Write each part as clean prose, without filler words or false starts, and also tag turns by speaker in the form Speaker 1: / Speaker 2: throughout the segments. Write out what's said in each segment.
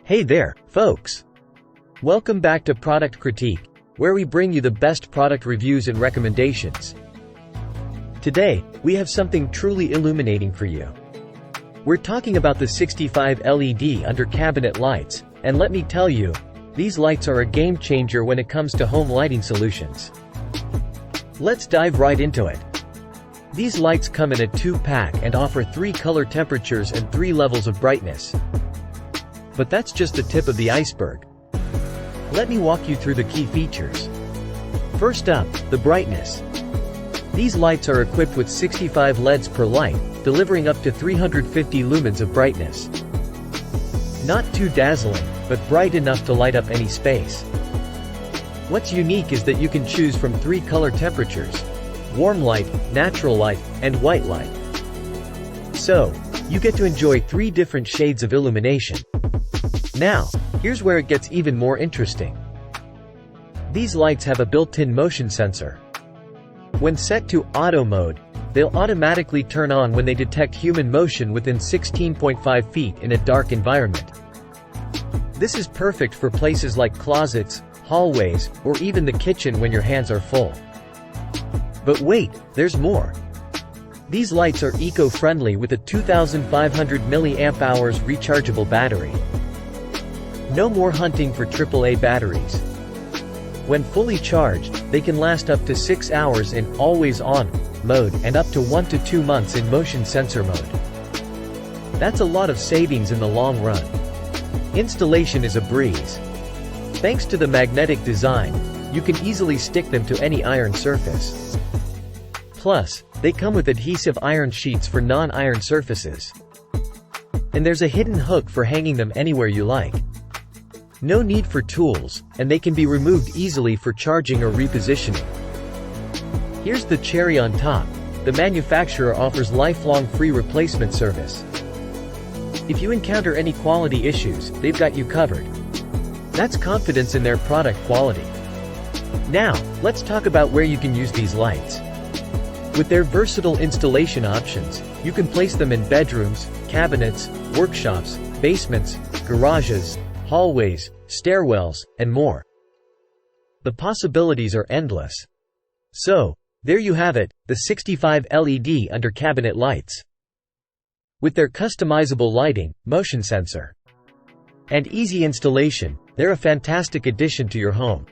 Speaker 1: Hey there, folks! Welcome back to Product Critique, where we bring you the best product reviews and recommendations. Today, we have something truly illuminating for you. We're talking about the 65 LED under cabinet lights, and let me tell you, these lights are a game changer when it comes to home lighting solutions. Let's dive right into it. These lights come in a 2-pack and offer 3 color temperatures and 3 levels of brightness. But that's just the tip of the iceberg. Let me walk you through the key features. First up, the brightness. These lights are equipped with 65 LEDs per light, delivering up to 350 lumens of brightness. Not too dazzling, but bright enough to light up any space. What's unique is that you can choose from 3 color temperatures: warm light, natural light, and white light. So, you get to enjoy 3 different shades of illumination. Now, here's where it gets even more interesting. These lights have a built-in motion sensor. When set to auto mode, they'll automatically turn on when they detect human motion within 16.5 feet in a dark environment. This is perfect for places like closets, hallways, or even the kitchen when your hands are full. But wait, there's more. These lights are eco-friendly with a 2,500 mAh rechargeable battery. No more hunting for AAA batteries. When fully charged, they can last up to 6 hours in always-on mode and up to 1 to 2 months in motion sensor mode. That's a lot of savings in the long run. Installation is a breeze. Thanks to the magnetic design, you can easily stick them to any iron surface. Plus, they come with adhesive iron sheets for non-iron surfaces. And there's a hidden hook for hanging them anywhere you like. No need for tools, and they can be removed easily for charging or repositioning. Here's the cherry on top: the manufacturer offers lifelong free replacement service. If you encounter any quality issues, they've got you covered. That's confidence in their product quality. Now, let's talk about where you can use these lights. With their versatile installation options, you can place them in bedrooms, cabinets, workshops, basements, garages, hallways, stairwells, and more. The possibilities are endless. So, there you have it, the 65 LED under cabinet lights. With their customizable lighting, motion sensor, and easy installation, they're a fantastic addition to your home.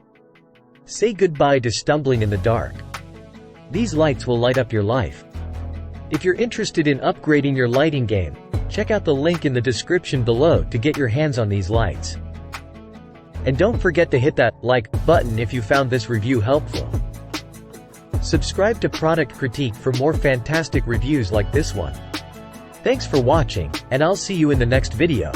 Speaker 1: Say goodbye to stumbling in the dark. These lights will light up your life. If you're interested in upgrading your lighting game, check out the link in the description below to get your hands on these lights. And don't forget to hit that like button if you found this review helpful. Subscribe to Product Critique for more fantastic reviews like this one. Thanks for watching, and I'll see you in the next video.